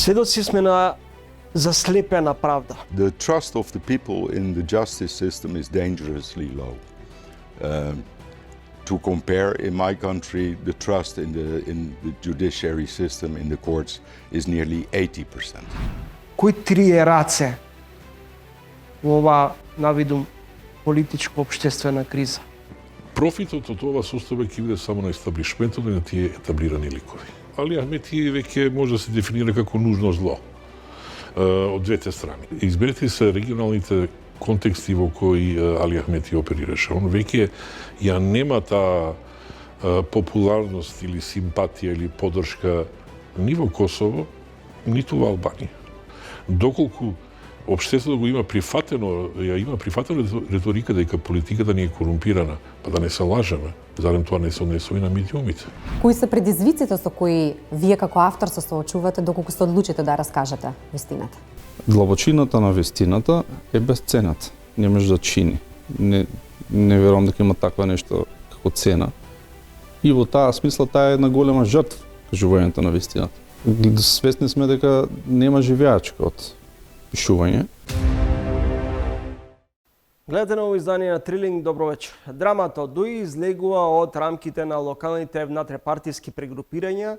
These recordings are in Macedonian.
Сведоци сме на заслепена правда. The trust of the people in the justice system is dangerously low. To compare, in my country, the trust in the judiciary system, in the courts, is nearly 80%. Кои трие раце во оваа навидум политичко-општествена криза? Профитот од ова состојба ќе биде само на естаблишментот и на тие етаблирани ликови. Али Ахмети веќе може да се дефинира како нужно зло од двете страни. Изберете се регионалните контексти во кои Али Ахмети оперираше. Он веќе ја нема таа популарност или симпатија или поддршка ни во Косово, ниту во Албанија. Доколку општеството го има прифатено риторика дека политиката ни е корумпирана, па да не се лажеме, зарем тоа не се однесува и на медиумите. Кои се предизвиците со кои вие како автор се соочувате доколку се одлучите да раскажете вистината? Длабочината на вистината е безцената. Не може да чини. Не верувам дека има таква нешто како цена. И во таа смисла таа е една голема жртва, кажувањето на вистината. Свесни сме дека нема живеачка од пишување. Гледате ново издание на Трилинг, добро вечер. Драмата излегува од рамките на локалните внатрепартиски прегрупирања,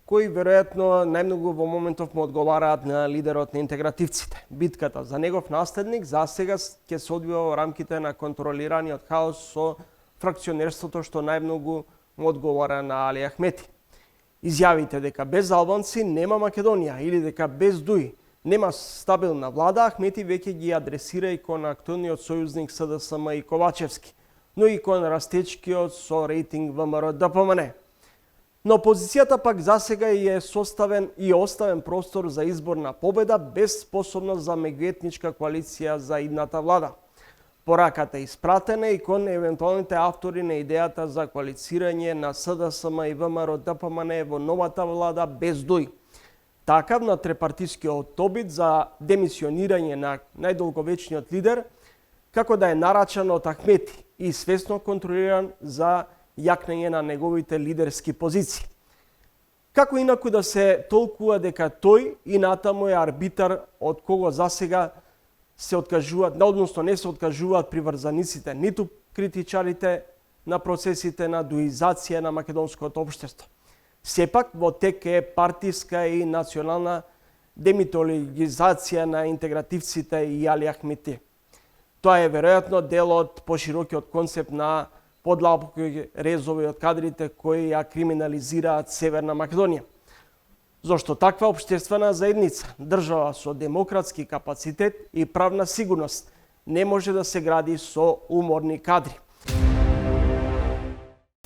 кои веројатно најмногу во моментов му одговараат на лидерот на интегративците. Битката за негов наследник засега ќе се одвива во рамките на контролираниот хаос со фракционерството што најмногу му одговара на Али Ахмети. Изјавите дека без албанци нема Македонија или дека без Дуи нема стабилна влада, Ахмети веќе ги адресира и кон актуелниот сојузник СДСМ и Ковачевски, но и кон растечкиот со рейтинг ВМРО-ДПМН. Но опозицијата пак засега е составен и оставен простор за избор на победа без способност за меѓуетничка коалиција за идната влада. Пораката е испратена и кон евентуалните автори на идејата за коалицирање на СДСМ и ВМРО-ДПМН во новата влада без Дуи. Така, внатрепартискиот обид за демисионирање на најдолговечниот лидер, како да е нарачан од Ахмети и свесно контролиран за јакнење на неговите лидерски позиции. Како инаку да се толкува дека тој и натаму е арбитар од кого засега се откажуваат, односно не се откажуваат приврзаниците, ниту критичарите на процесите на дуизација на македонското општество. Сепак, во тек е партиска и национална демитологизација на интегративците и Али Ахмети. Тоа е веројатно дел од поширокиот концепт на подлабоки резови од кадрите кои ја криминализираат Северна Македонија. Зошто таква општествена заедница, држава со демократски капацитет и правна сигурност, не може да се гради со уморни кадри.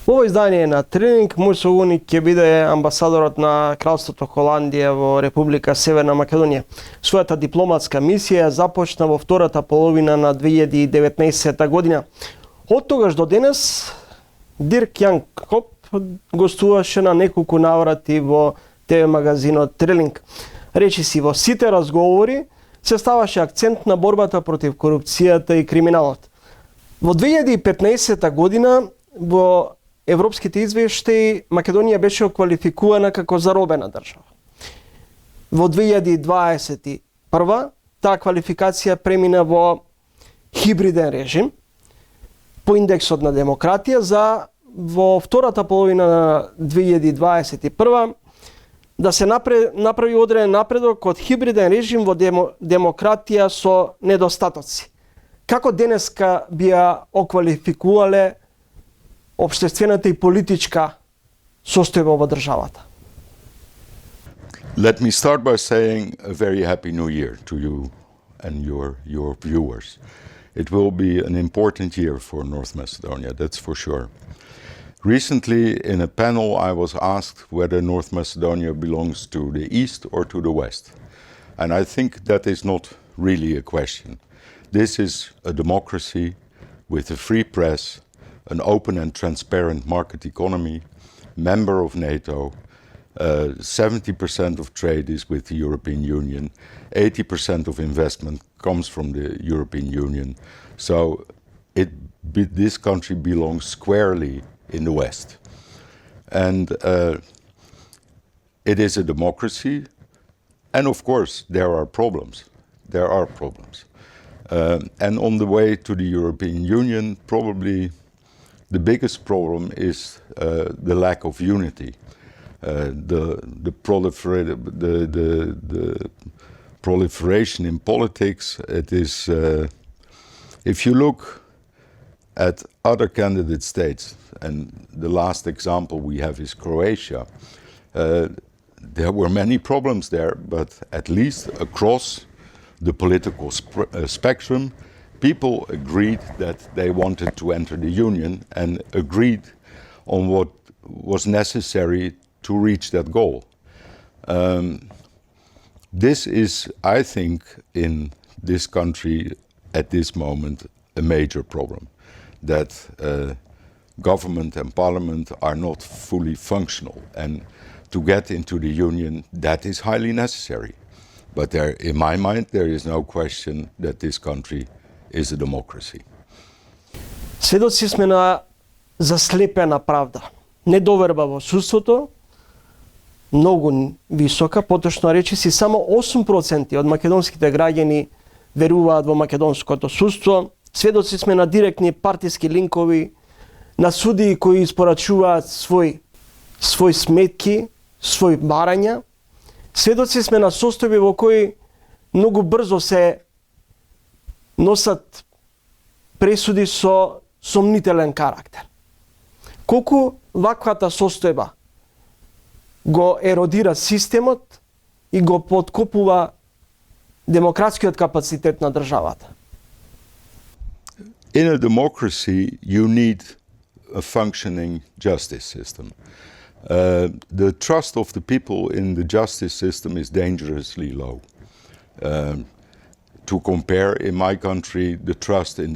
Во издание на Трилинг, мој соговорник ќе биде амбасадорот на Кралството Холандија во Република Северна Македонија. Својата дипломатска мисија започна во втората половина на 2019 година. Од тогаш до денес, Дирк Јан Коп гостуваше на неколку наврати во ТВ магазинот Трилинг. Речиси во сите разговори се ставаше акцент на борбата против корупцијата и криминалот. Во 2015 година во европските извештаи Македонија беше оквалификувана како заробена држава. Во 2021 таа квалификација премина во хибриден режим по индексот на демократија за во втората половина на 2021 да се направи одреден напредок од хибриден режим во демократија со недостатоци. Како денеска би ја оквалификувале општествената и политичка состојба во државата? Let me start by saying a very happy new year to you and your viewers. It will be an important year for North Macedonia, that's for sure. Recently, in a panel, I was asked whether North Macedonia belongs to the East or to the West. And I think that is not really a question. This is a democracy with a free press, an open and transparent market economy, member of NATO, 70% of trade is with the European Union, 80% of investment comes from the European Union. So this country belongs squarely in the West. And it is a democracy And of course, there are problems. There are problems. And on the way to the European Union, probably the biggest problem is the lack of unity. The proliferation in politics. It is, if you look at other candidate states, and the last example we have is Croatia, there were many problems there, but at least across the political spectrum, people agreed that they wanted to enter the Union and agreed on what was necessary to reach that goal. This is, I think, in this country at this moment, a major problem, that government and parliament are not fully functional. And to get into the Union, that is highly necessary. But there, in my mind, there is no question that this country is a democracy. Сведоци сме на заслепена правда. Недоверба во судството, многу висока, поточно речиси, само 8% од македонските граѓани веруваат во македонското судство. Сведоци сме на директни партиски линкови, на судии кои испорачуваат свој сметки, свој барања. Сведоци сме на состојби во кои многу брзо се носат пресуди со сомнителен карактер. Колку ваквата состојба го еродира системот и го подкопува демократскиот капацитет на државата. In a democracy, you need a functioning justice system. The trust of the people in the justice system is dangerously low. To compare, in my country, the trust in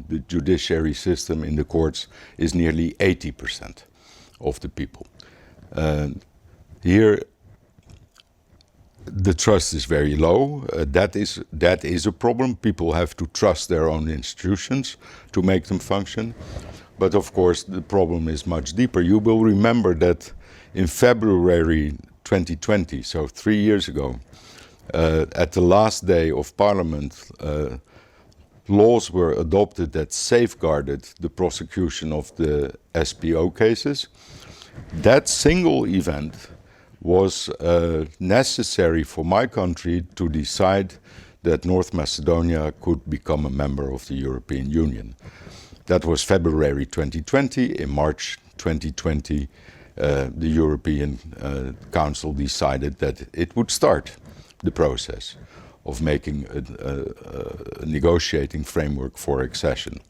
the judiciary system, in the courts, is nearly 80% of the people. Here, the trust is very low. That is a problem. People have to trust their own institutions to make them function. But of course, the problem is much deeper. You will remember that in February 2020, so 3 years ago, at the last day of Parliament, laws were adopted that safeguarded the prosecution of the SPO cases. That single event was necessary for my country to decide that North Macedonia could become a member of the European Union. That was February 2020. In March 2020, the European Council decided that it would start the process of making a negotiating framework for accession.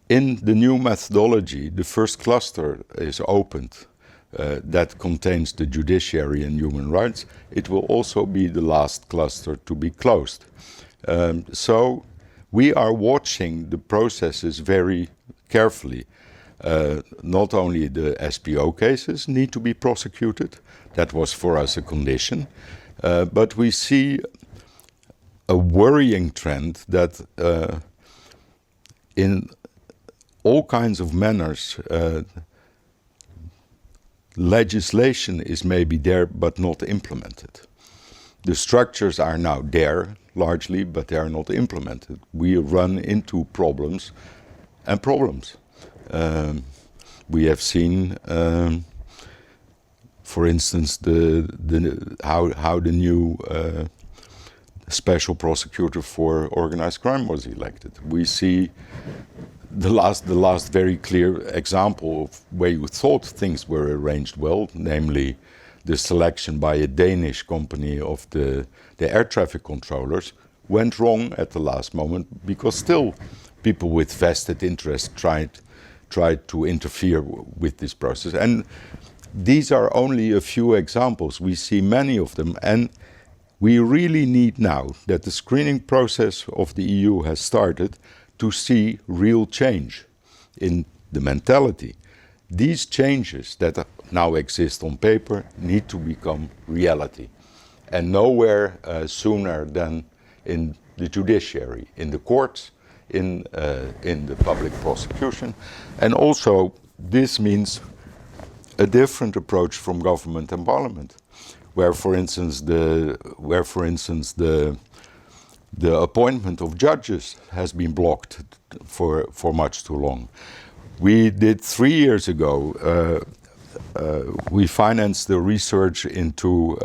In the new methodology, the first cluster is opened that contains the judiciary and human rights. It will also be the last cluster to be closed. So we are watching the processes very carefully. Not only the SPO cases need to be prosecuted, that was for us a condition, but we see a worrying trend that in all kinds of manners, legislation is maybe there but not implemented. The structures are now there largely, but they are not implemented. We run into problems and problems. We have seen, for instance, how the new special prosecutor for organized crime was elected. We see the last very clear example of where you thought things were arranged well, namely the selection by a Danish company of the air traffic controllers, went wrong at the last moment because still people with vested interest tried to interfere with this process. And these are only a few examples. We see many of them, and we really need now that the screening process of the EU has started to see real change in the mentality. These changes that now exist on paper need to become reality, and nowhere sooner than in the judiciary, in the courts, in the public prosecution. And also this means a different approach from government and parliament. where, for instance, the appointment of judges has been blocked for much too long. We did 3 years ago, we financed the research into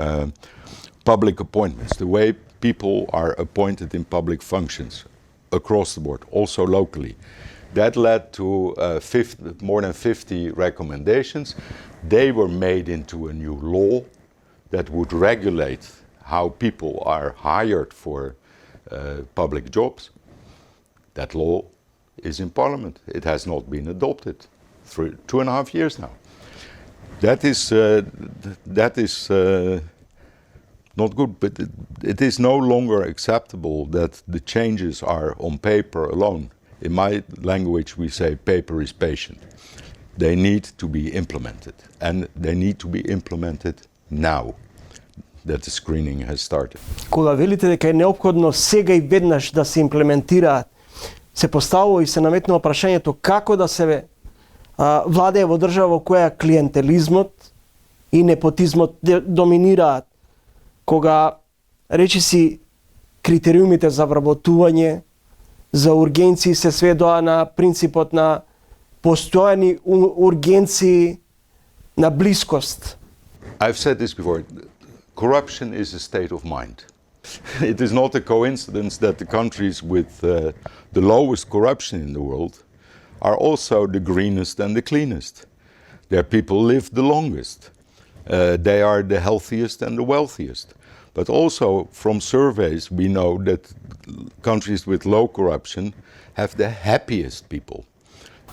public appointments, the way people are appointed in public functions across the board, also locally. That led to more than 50 recommendations. They were made into a new law that would regulate how people are hired for public jobs. That law is in Parliament. It has not been adopted for 2.5 years now. That is not good, but it is no longer acceptable that the changes are on paper alone. In my language, we say paper is patient. They need to be implemented, and they need to be implemented now that the screening has started. Кога велите дека е неопходно сега и веднаш да се имплементираат, се поставува и се наметнува прашањето како да се владее во држава во која клиентелизмот и непотизмот доминираат, кога речиси критериумите за вработување, за ургенции се сведоа на принципот на постојани ургенции на блискост. I've said this before. Corruption is a state of mind. It is not a coincidence that the countries with the lowest corruption in the world are also the greenest and the cleanest. Their people live the longest. They are the healthiest and the wealthiest. But also from surveys we know that countries with low corruption have the happiest people.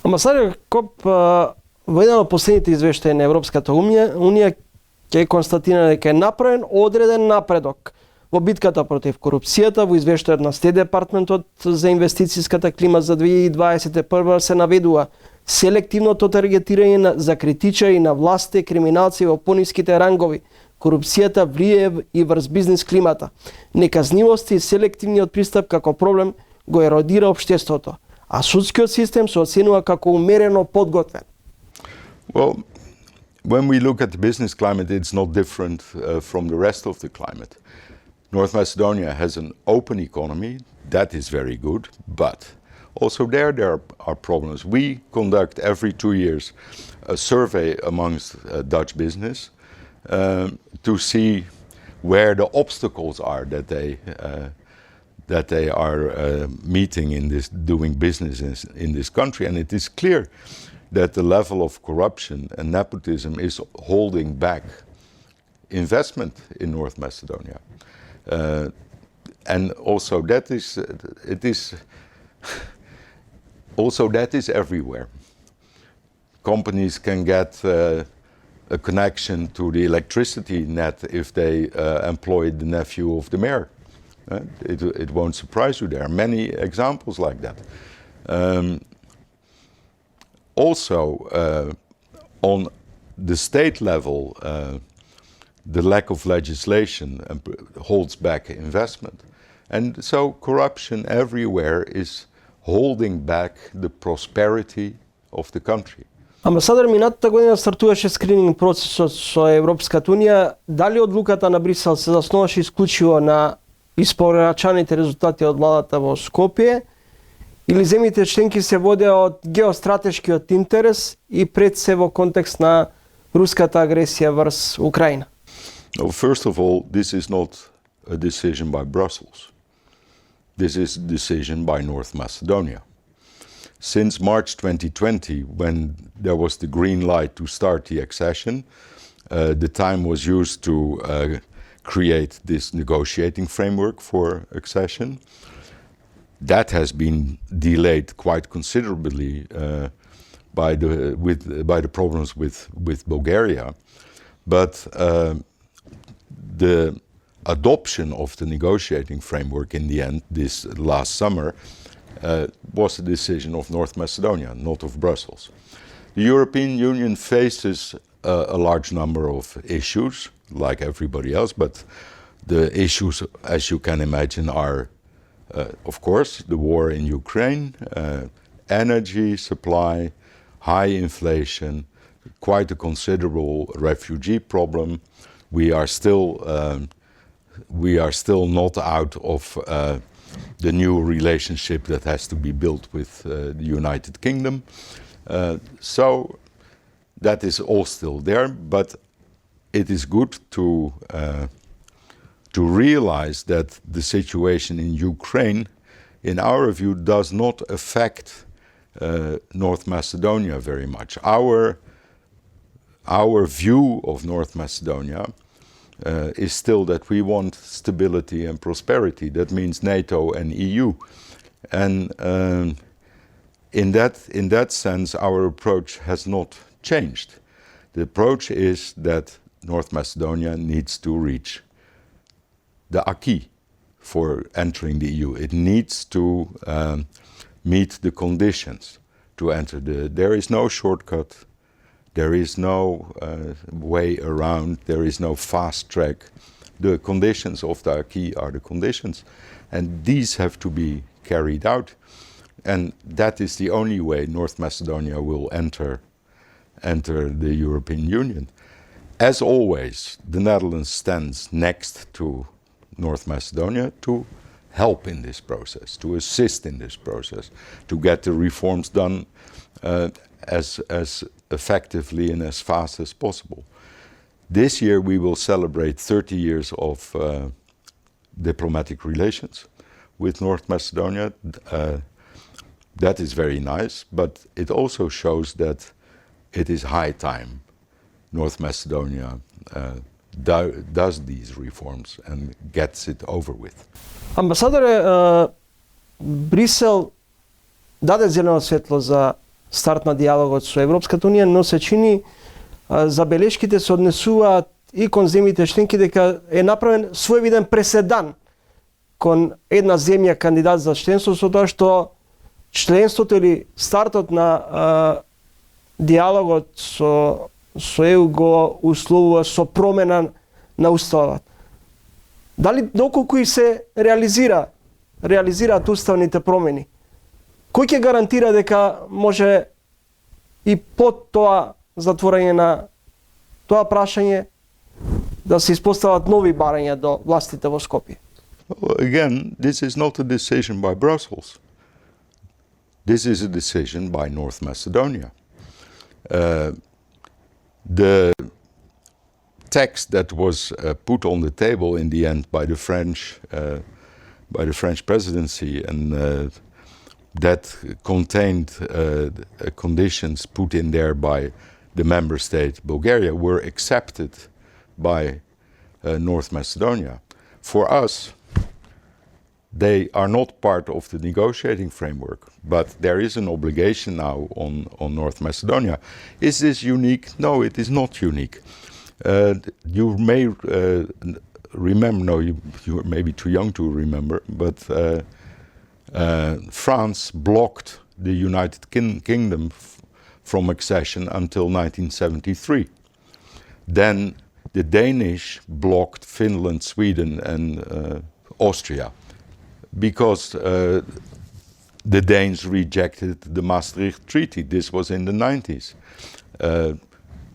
Амбасадор Коп во еден од последните извештаи на Европската унија ќе констатира дека е направен одреден напредок во битката против корупцијата. Во извештајот на Стет департментот за инвестицијската клима за 2021 се наведува селективното таргетирање за критичари на власти, криминалци во пониските рангови. Корупцијата влие и врз бизнис климата. Неказнивост и селективниот пристап како проблем го еродира општеството, а судскиот систем се оценува како умерено подготвен. Well, when we look at the business climate, it's not different from the rest of the climate. North Macedonia has an open economy, that is very good, but also there are problems. We conduct every 2 years a survey amongst Dutch business to see where the obstacles are that they are meeting in this doing business in this country, and it is clear that the level of corruption and nepotism is holding back investment in North Macedonia, and also that is everywhere. Companies can get a connection to the electricity net if they employ the nephew of the mayor. It won't surprise you. There are many examples like that. Also, on the state level, the lack of legislation holds back investment. And so corruption everywhere is holding back the prosperity of the country. Амбасадор, минатата година стартуваше скрининг процесот со Европската унија. Дали одлуката на Брисел се заснуваше исклучиво на испорачаните резултати од владата во Скопје, или земјите членки се водеа од геостратешкиот интерес и пред се во контекст на руската агресија врз Украина? Well, first of all, this is not a decision by Brussels. This is a decision by North Macedonia. Since March 2020, when there was the green light to start the accession, the time was used to create this negotiating framework for accession. That has been delayed quite considerably by the problems with Bulgaria, but the adoption of the negotiating framework in the end this last summer was a decision of North Macedonia, not of Brussels. The European Union faces a large number of issues, like everybody else, but the issues, as you can imagine, are, of course, the war in Ukraine, energy supply, high inflation, quite a considerable refugee problem, we are still not out of the new relationship that has to be built with the United Kingdom. So that is all still there, but it is good to realize that the situation in Ukraine, in our view, does not affect North Macedonia very much. Our view of North Macedonia is still that we want stability and prosperity. That means NATO and EU. And in that sense, our approach has not changed. The approach is that North Macedonia needs to reach the acquis for entering the EU. It needs to meet the conditions to enter there is no shortcut, there is no way around, there is no fast track. The conditions of the acquis are the conditions, and these have to be carried out. And that is the only way North Macedonia will enter the European Union. As always, the Netherlands stands next to North Macedonia to help in this process, to assist in this process, to get the reforms done as effectively and as fast as possible. This year we will celebrate 30 years of diplomatic relations with North Macedonia. That is very nice, but it also shows that it is high time North Macedonia does these reforms and gets it over with. Амбасадоре, Брисел даде зелено светло за старт на диалогот со Европската Унија, но се чини забелешките се однесуваат и кон земјите членки дека е направен своевиден преседан кон една земја кандидат за членство, со тоа што членството или стартот на диалогот со ЕУ го условува со промена на уставот. Дали доколку и се реализираат уставните промени, кој ќе гарантира дека може и под тоа затворање на тоа прашање да се испостават нови барања до властите во Скопје? Well, again, this is not a decision by Brussels. This is a decision by North Macedonia. The text that was put on the table in the end by the French presidency and that contained conditions put in there by the member state Bulgaria were accepted by North Macedonia. For us, they are not part of the negotiating framework, but there is an obligation now on North Macedonia. Is this unique? No, it is not unique. You may remember, no, you're maybe too young to remember, but France blocked the United Kingdom from accession until 1973. Then the Danish blocked Finland, Sweden, and Austria, because the Danes rejected the Maastricht Treaty. This was in the 90s.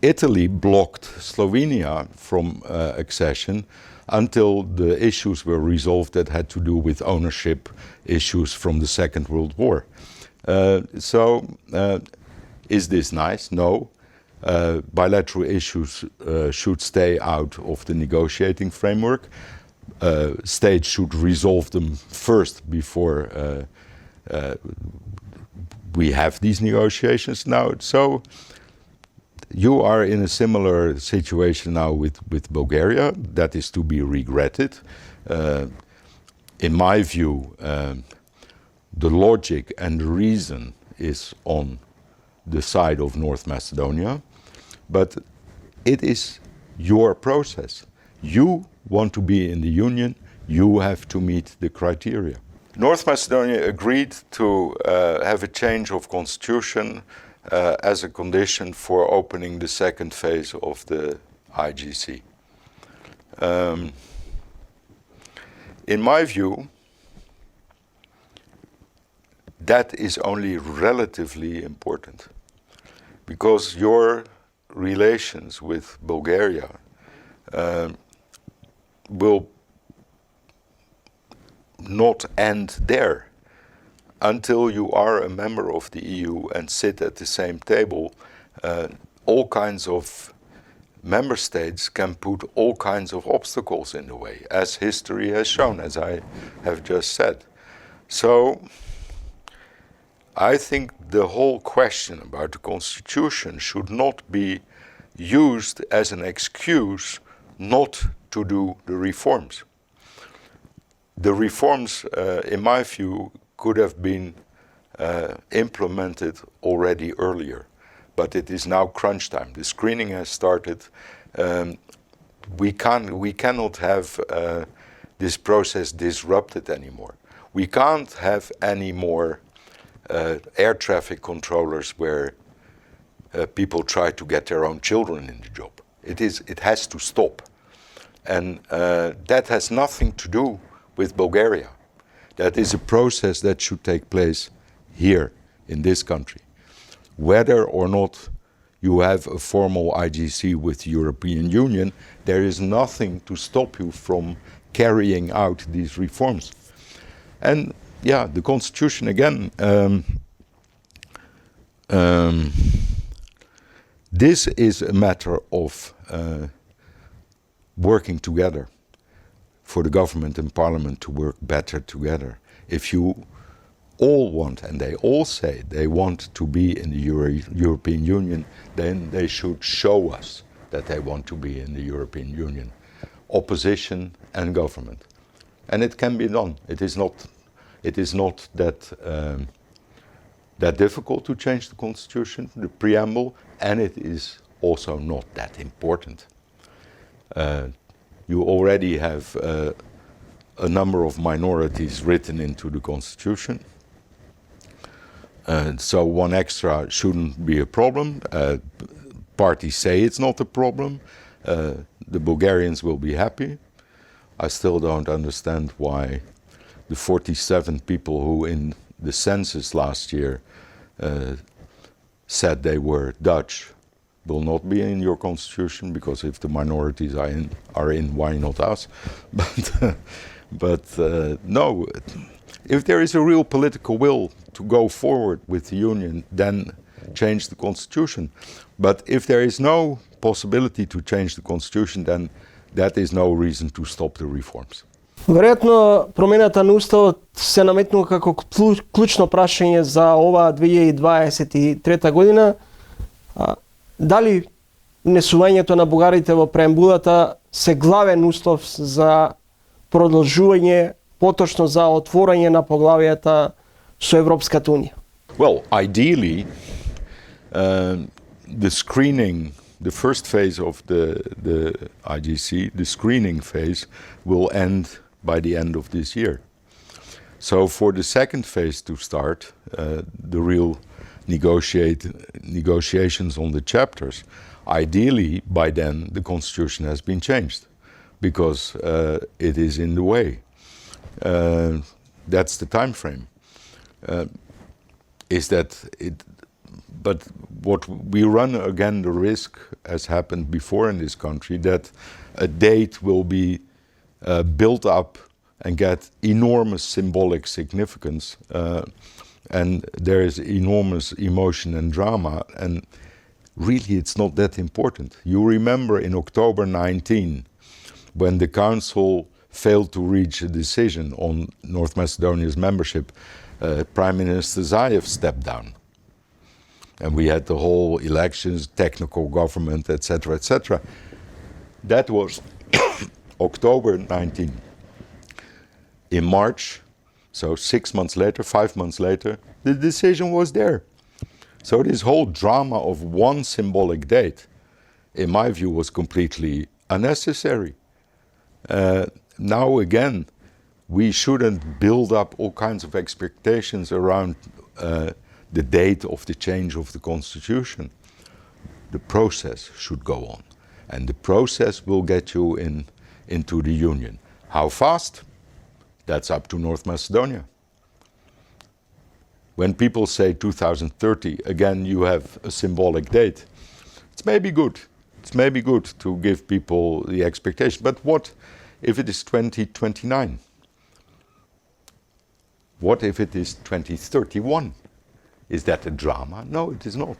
Italy blocked Slovenia from accession until the issues were resolved that had to do with ownership issues from the Second World War. Is this nice? No. Bilateral issues should stay out of the negotiating framework. States should resolve them first before we have these negotiations now. So you are in a similar situation now with Bulgaria. That is to be regretted. In my view, the logic and reason is on the side of North Macedonia, but it is your process. You want to be in the Union, you have to meet the criteria. North Macedonia agreed to have a change of constitution as a condition for opening the second phase of the IGC. In my view, that is only relatively important, because your relations with Bulgaria will not end there. Until you are a member of the EU and sit at the same table, all kinds of member states can put all kinds of obstacles in the way, as history has shown, as I have just said. So I think the whole question about the constitution should not be used as an excuse not to do the reforms. The reforms, in my view, could have been implemented already earlier. But it is now crunch time. The screening has started. We cannot have this process disrupted anymore. We can't have any more air traffic controllers where people try to get their own children in the job. It has to stop. And that has nothing to do with Bulgaria. That is a process that should take place here in this country. Whether or not you have a formal IGC with the European Union, there is nothing to stop you from carrying out these reforms. And yeah, the constitution again, this is a matter of working together, for the government and parliament to work better together. If you all want, and they all say they want to be in the European Union, then they should show us that they want to be in the European Union, opposition and government. And it can be done. It is not that difficult to change the constitution, the preamble, and it is also not that important. You already have a number of minorities written into the constitution. So one extra shouldn't be a problem. Parties say it's not a problem. The Bulgarians will be happy. I still don't understand why the 47 people who in the census last year said they were Dutch will not be in your constitution, because if the minorities are in, why not us? But no, if there is a real political will to go forward with the union, then change the constitution. But if there is no possibility to change the constitution, then that is no reason to stop the reforms. Веројатно промената на уставот се наметнува како клучно прашање за оваа 2023 година. Дали внесувањето на бугарите во преамбулата се главен услов за продолжување, поточно за отворање на поглавијата со Европската унија? Well, ideally, the screening, the first phase of the IGC, the screening phase, will end by the end of this year. So for the second phase to start, the real negotiations on the chapters, ideally by then the constitution has been changed, because it is in the way. That's the time frame. But what we run again the risk, as happened before in this country, that a date will be built up and get enormous symbolic significance, and there is enormous emotion and drama, and really it's not that important. You remember in October 19, when the Council failed to reach a decision on North Macedonia's membership, Prime Minister Zaev stepped down. And we had the whole elections, technical government, etc., etc. That was October 19. In March, so 6 months later, 5 months later, the decision was there. So this whole drama of one symbolic date, in my view, was completely unnecessary. Now again, we shouldn't build up all kinds of expectations around the date of the change of the constitution. The process should go on, and the process will get you into the union. How fast? That's up to North Macedonia. When people say 2030, again you have a symbolic date. It's maybe good, it's maybe good to give people the expectation. But what if it is 2029? What if it is 2031? Is that a drama? No, it is not.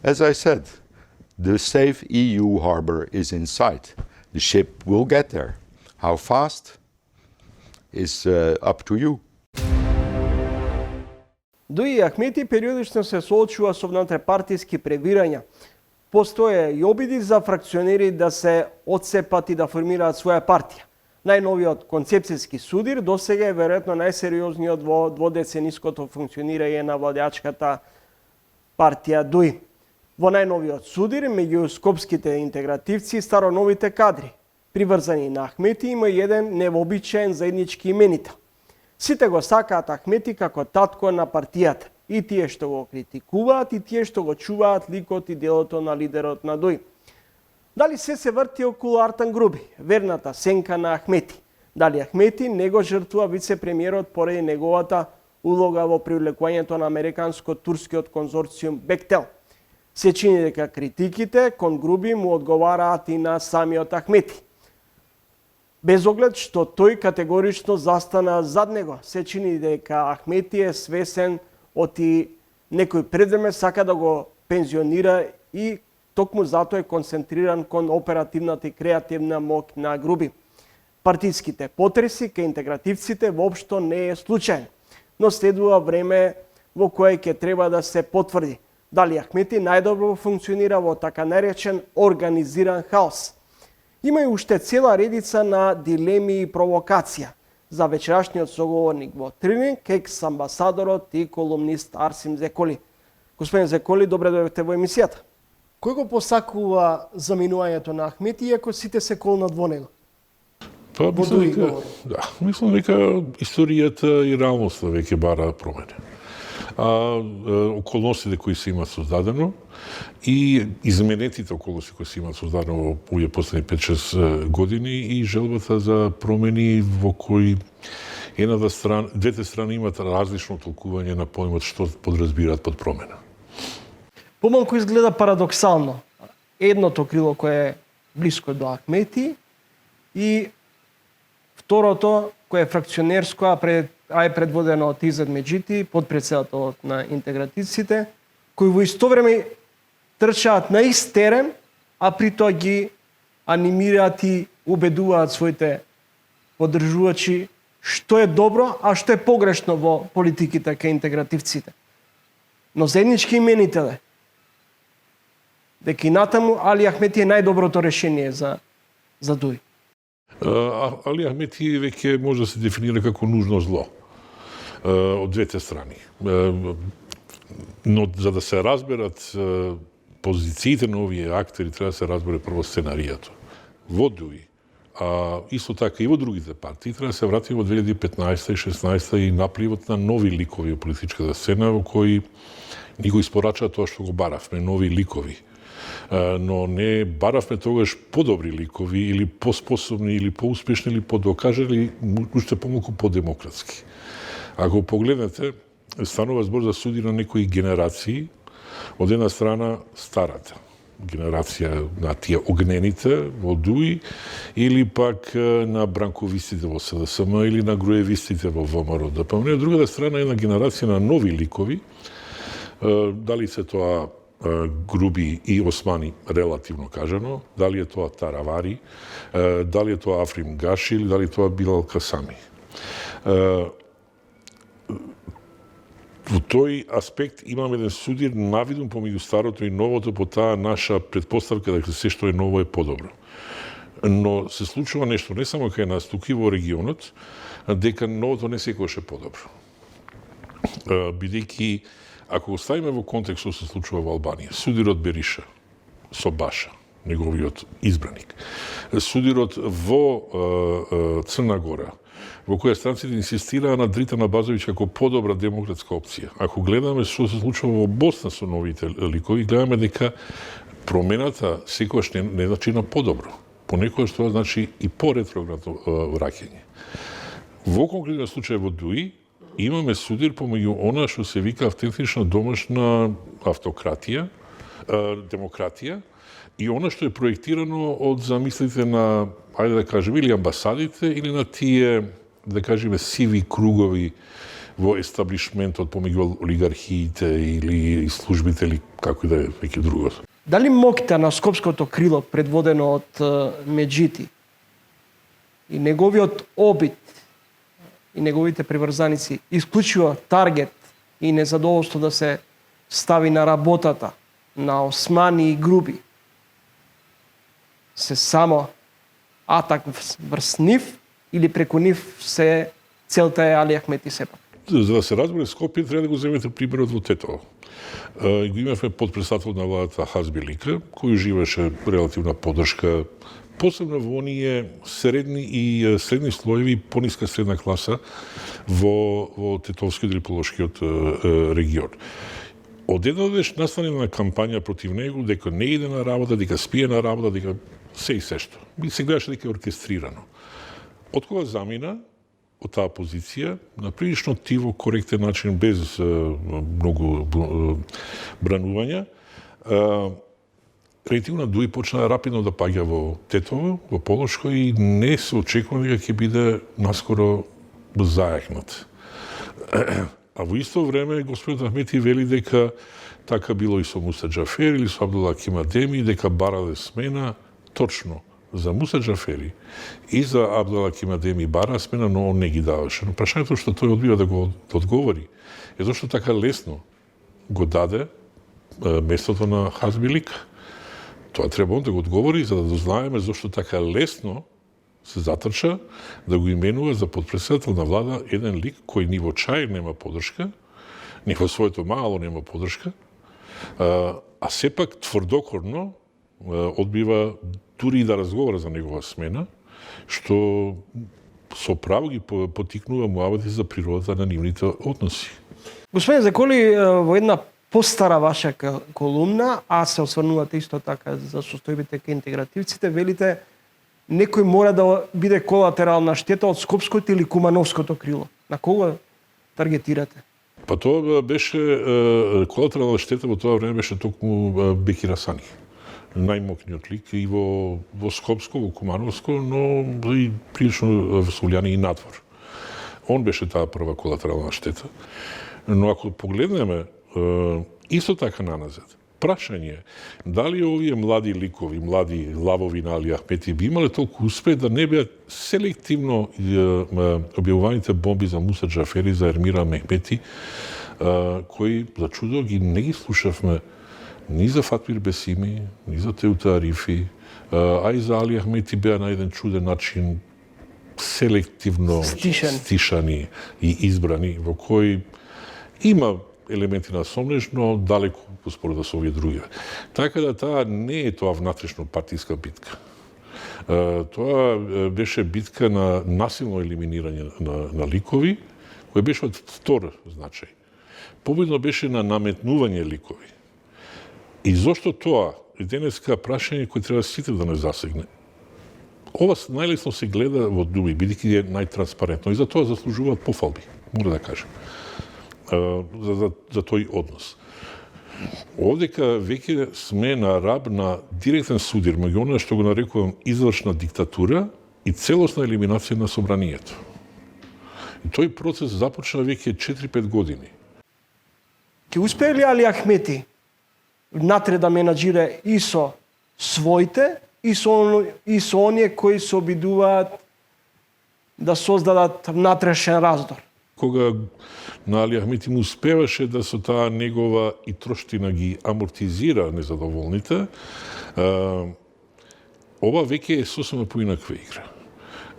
As I said, the safe EU harbor is in sight. The ship will get there. How fast is up to you. Дуи Ахмети периодично се соочува со внатрепартиски прегрупирања. Постоje и обиди за фракционери да се отцепат и да формираат своја партија. Најновиот концепцијски судир досега е веројатно најсериозниот во дводецениското функционирање на владеачката партија ДУИ. Во најновиот судир, меѓу скопските интегративци и староновите кадри, приврзани на Ахмети, има еден невообичаен заеднички именител. Сите го сакаат Ахмети како татко на партијата, и тие што го критикуваат, и тие што го чуваат ликот и делото на лидерот на ДУИ. Дали се врти околу Артан Груби, верната сенка на Ахмети? Дали Ахмети не го жртвува вице-премиерот поради неговата улога во привлекувањето на американско-турскиот конзорциум Бектел? Се чини дека критиките кон Груби му одговараат и на самиот Ахмети. Без оглед што тој категорично застана зад него, се чини дека Ахмети е свесен оти некој предвреме сака да го пензионира и токму затоа е концентриран кон оперативната и креативна моќ на Груби. Партиските потреси кај интегративците воопшто не е случаен, но следува време во кое ќе треба да се потврди дали Ахмети најдобро функционира во така наречен организиран хаос. Има и уште цела редица на дилеми и провокација за вечерашниот соговорник во Трилинг, екс амбасадорот и колумнист Арсим Зеколи. Господин Зеколи, добре дојдовте во емисијата. Кој го посакува заминувањето на Ахмети, иако сите се колнат во него? Па, мислам дека историјата и реалноста веќе бара промени. Околностите кои се имат создадено и изменетите околности кои се имат создадено во овие последни 5-6 години и желбата за промени во кои двете страни имат различно толкување на поимот што подразбираат под промена. Помалку изгледа парадоксално. Едното крило кое е блиско до Ахмети и второто кое е фракционерско, а е предводено од Изет Меджити, подпредседателот на интегративците, кои во исто време трчаат на ист терен, а при тоа ги анимираат и убедуваат своите поддржувачи што е добро, а што е погрешно во политиките кај интегративците. Но заеднички именител е дека и натаму Али Ахмети е најдоброто решение за ДУИ. Али Ахмети веќе може да се дефинира како нужно зло од двете страни. Но за да се разберат позициите на овие актери, треба да се разбере прво сценаријето. Во ДУИ, а исто така и во другите партии, треба да се врати во 2015 и 16 и напливот на нови ликови во политичката сцена, во кои ни го испорача тоа што го баравме, нови ликови. Но не баравме тогаш подобри ликови или поспособни или поуспешни или подокажали, уште помалку подемократски. Ако погледнете, станува збор за суди на некои генерации, од една страна старата генерација на тие огнените во ДУИ или пак на бранковистите во СДСМ или на груевистите во ВМРО ДПМН. Од другата страна една генерација на нови ликови, дали се тоа Груби и Османи, релативно кажано, дали е тоа Таравари, дали е тоа Африм Гаши или дали тоа Билал Касами. Во тој аспект имаме еден судир навидум помеѓу старото и новото по таа наша предпоставка дека се што е ново е подобро. Но се случува нешто не само кај нас, туку и во регионот, дека новото не секогаш е подобро. Бидејќи ако го ставиме во контекст што се случува во Албанија, судирот Бериша со Баша, неговиот избраник, судирот во Црна Гора, во која странците инсистираа на Дритана Базовиќ како подобра демократска опција. Ако гледаме што се случува во Босна со новите ликови, гледаме дека промената секогаш не значи на подобро. Понекогаш тоа значи и по-ретроградно враќање. Во конкретен случај во ДУИ имаме судир помеѓу она што се вика автентична домашна автократија, демократија и оно што е проектирано од замислите на, ајде да кажем, или амбасадите, или на тие, да кажеме, сиви кругови во естаблишментот помеѓу олигархиите или службите, или како и да е веќе друго. Дали моќта на скопското крило, предводено од Меджити, и неговиот обид и неговите приврзаници, исклучува таргет и незадоволство да се стави на работата на османи и груби, се само атак врз нив или преку нив се целта е Али Ахмети сепак? За да се разбере Скопје, треба да го земете примерот во Тетово. Го имавме подпредседател на владата Хазбелика, кој уживаше релативна поддршка, посебно во оние средни и средни слоеви, пониска средна класа во Тетовскиот или Полошкиот регион. Одеднаш настане на кампања против него, дека не иде на работа, дека спие на работа, дека се и сешто. И се гледаше дека е оркестрирано. Од кога замина од таа позиција, на прилично тиво, коректен начин, без многу бранувања, реактивно Дуи почна рапидно да паѓа во Тетово, во Полошко и не се очекува дека ќе биде наскоро зајакнат. А во исто време господинот Ахмети вели дека така било и со Муса Џафери или со Абдула Кимадеми, дека барале смена точно за Муса Џафери и за Абдула Кимадеми бара смена, но он не ги даваше. Но прашањето што тој одбива да го одговори е зашто така лесно го даде местото на Хазбелик. Тоа треба он да го одговори за да дознаеме зашто така лесно се затрча да го именува за подпредседател на влада еден лик кој ни во чај нема поддршка, ни во своето мало нема поддршка, а сепак тврдокорно одбива дури и да разговара за негова смена, што со право ги потикнува муабати за природата на нивните односи. Господин Зеколи, во една постара ваша колумна, а се осврнувате исто така за состојбите кај интегративците, велите некој мора да биде колатерална штета од Скопското или Кумановското крило. На кого таргетирате? Па тоа беше колатерална штета во тоа време беше токму Беки Расани. Најмокниот лик и во Скопско, во Кумановско, но и прилично во Солјани и надвор. Он беше таа прва колатерална штета. Но ако погледнеме исто така наназад, прашање дали овие млади ликови, млади лавови на Али Ахмети би имале толку успех да не беа селективно објавуваните бомби за Муса Џафери, за Ермира Мехмети, кои за чудо ги не ги слушавме ни за Фатвир Бесими, ни за Теута Арифи, а и за Али Ахмети беа на еден чуден начин селективно стишани и избрани, во кој има елементи на сомнеж, но далеку поспоредно со овие други. Така да таа не е тоа внатрепартиска битка. Тоа беше битка на насилно елиминирање на ликови, кој беше од втор значај. Победно беше на наметнување ликови. И зошто тоа е денеска прашање кој треба сите да не засегне. Ова најлесно се гледа во Дуби, бидејќи е најтранспарентно и за тоа заслужуваат пофалби, мора да кажем. За тој однос. Овдека веќе сме на раб на директен судир меѓу она што го нарекувам извршна диктатура и целосна елиминација на собранието. И тој процес започна веќе 4-5 години. Ке успее ли Али Ахмети внатре да менаџира и со своите и со оние кои се обидуваат да создадат внатрешен раздор? Кога на Али Ахмети му успеваше да со таа негова и троштина ги амортизира незадоволните, ова веќе е сосема поинаква игра.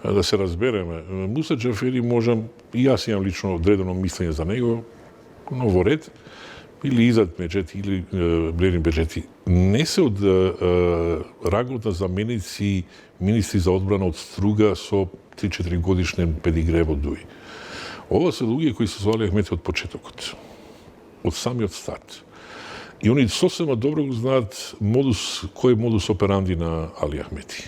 Да се разбереме, Муса Џафери можам, и јас имам лично одредено мислење за него, но во ред, или Изад Меджети, или Блерин Беджети, не се од рагот на заменици министри за одбрана од Струга со 3-4 годишнен педигре во Дуи. Ова се луѓе кои се звали Ахмети од почетокот, од самиот старт. И они сосема добро го знаат кој е модус операнди на Али Ахмети.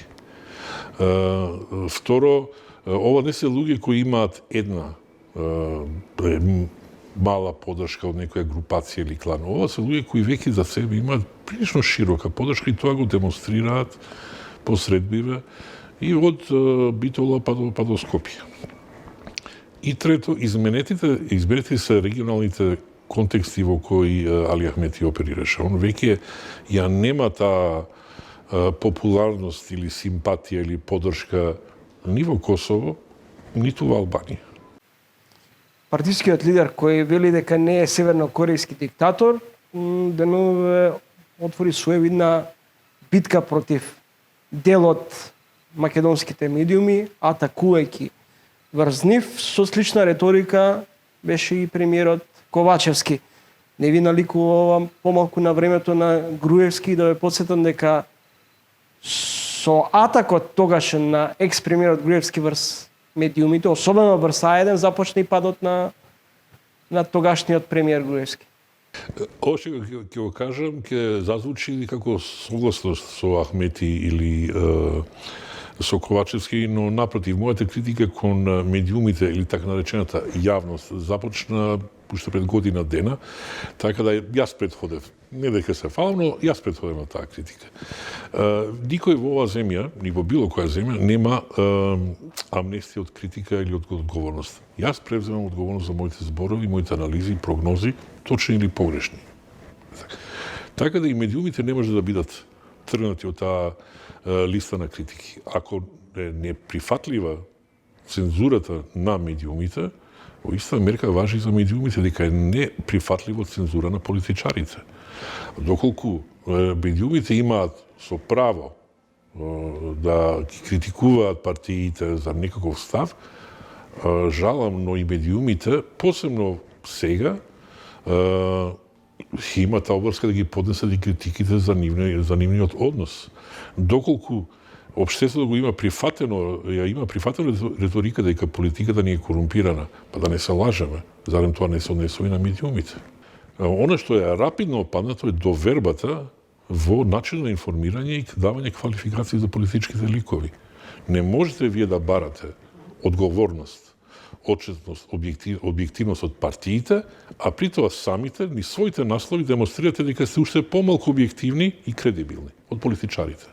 Второ, ова не се луѓе кои имаат една мала подршка од некоја групација или клан. Ова се луѓе кои веќе за себе имаат прилично широка подршка и тоа го демонстрираат по средбиве и од Битола па до Скопје. И трето, изберете се регионалните контексти во кои Али Ахмети оперираше. Он веќе ја нема таа популарност или симпатија или подршка ни во Косово, ниту во Албанија. Партискиот лидер кој вели дека не е севернокорејски диктатор, денуве отвори своевидна битка против дел од македонските медиуми, атакувајќи врз нив. Со слична риторика беше и премиерот Ковачевски. Не ви наликувам помалку на времето на Груевски, да ве подсетам дека со атакот тогашен на екс-премиерот Груевски врз медиумите, особено врз А1, започна и падот на тогашниот премиер Груевски. Ова што ќе го кажам, ќе зазвучи како согласност со Ахмети или со Ковачевски, но напротив, мојата критика кон медиумите или така наречената јавност започна уште пред година дена, така да јас претходев. Не дека се фалам, но јас претходев на таа критика. Никој во оваа земја, ни во било која земја, нема амнестија од критика или од одговорност. Јас превземам одговорност за моите зборови, моите анализи, прогнози, точни или погрешни. Така да и медиумите не може да бидат тргнати од таа листа на критики. Ако е неприфатлива цензурата на медиумите, во иста мерка важи за медиумите дека е неприфатлива цензура на политичарите. Доколку медиумите имаат со право да критикуваат партиите за некаков став, жалам, но и медиумите, посебно сега, имаат обврска да ги поднесат и критиките за нивниот однос. Доколку општеството го има прифатено риторика дека политиката ни е корумпирана, па да не се лажеме, зарем тоа не се однесува и на медиумите. Она што е рапидно опаднато е довербата во начин на информирање и давање квалификации за политичките ликови. Не можете вие да барате одговорност, отчетност, објективност од партиите, а при тоа самите, ни своите наслови демонстрирате дека сте уште помалку објективни и кредибилни од политичарите.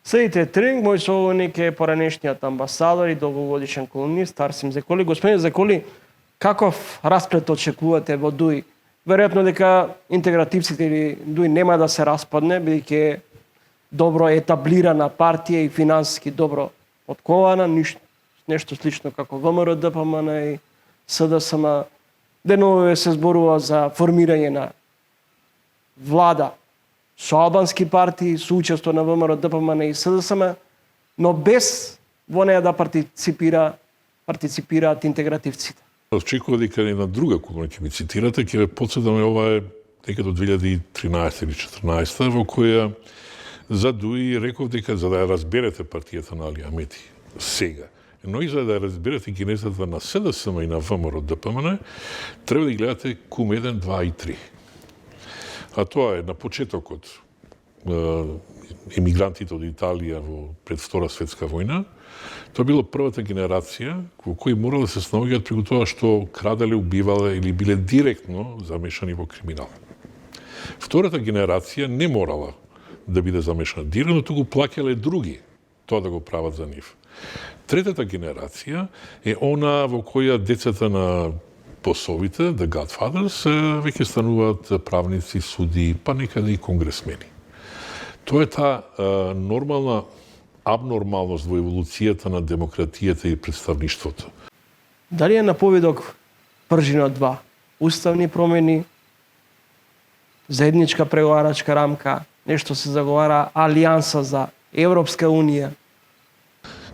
Следите Трилинг, мој соговорник е поранешниот амбасадор и долгогодишен колумнист Арсим Зеколи. Господин Зеколи, каков расплет очекувате во ДУИ? Веројатно дека интегративците или ДУИ нема да се распадне, бидејќи е добро етаблирана партија и финансиски добро откована, нешто слично како ВМРО, ДПМН и СДСМ. Денове се зборува за формирање на влада со албански партии, со учество на ВМРО, ДПМН и СДСМ, но без во неја да партиципираат интегративците. Очекува дека е на друга која ќе ми цитирате, ќе ве подсетаме, ова е дека до 2013 или 2014 во која за ДУИ реков дека за да ја разберете партијата на Али Ахмети сега, но и за да ја разберете генезата на СДСМ и на ВМРО, ДПМН, треба да гледате кум 1, 2 и 3. А тоа е на почетокот емигрантите од Италија пред Втора светска војна. Тоа било првата генерација во кои морале да се снаоѓаат преку тоа што краделе, убивале или биле директно замешани во криминал. Втората генерација не морала да биде замешана директно, туку плаќале други тоа да го прават за нив. Третата генерација е она во која децата на босовите, the godfathers, веќе стануваат правници, суди, па некаде и конгресмени. Тоа е таа нормална абнормалност во еволуцијата на демократијата и представништвото. Дали е наповедок пржина 2? Уставни промени, заедничка преговарачка рамка, нешто се заговара алијанса за Европска унија?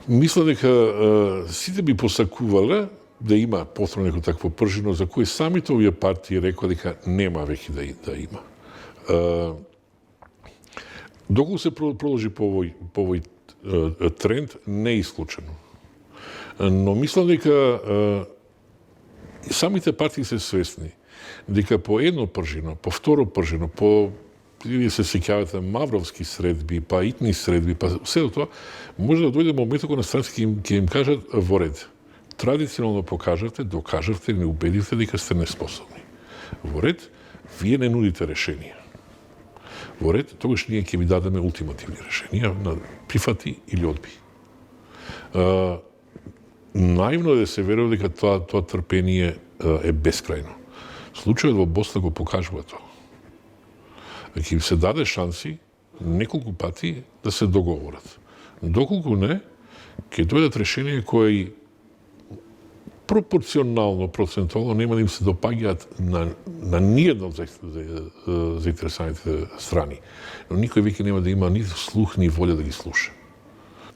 Мисля дека сите би посакувале да има повторно некој такво пржино за кој самите овие партии рекоа дека нема веќе да има. Доколку се продолжи по овој тренд, не е исклучено. Но мислам дека самите партии се свесни дека по едно пржино, по второ пржино, по или се сеќавате мавровски средби, па итни средби, па се тоа, може да дојде моментот кога на странци ќе им кажат во ред. традиционално покажавте, докажавте, не убедивте дека сте неспособни. Во ред, вие не нудите решенија. Во ред, тогаш ние ќе ви дадеме ултимативни решенија на прифати или одби. Наивно е да се верува дека тоа трпение е бескрајно. Случајот во Босна го покажува тоа. Ќе им се даде шанси неколку пати да се договорат. Доколку не, ќе дојдат решенија кои пропорционално, процентуално нема да им се допаѓаат на ниједна од заинтересуваните страни. Но никој веќе нема да има ни слух, ни волја да ги слуша.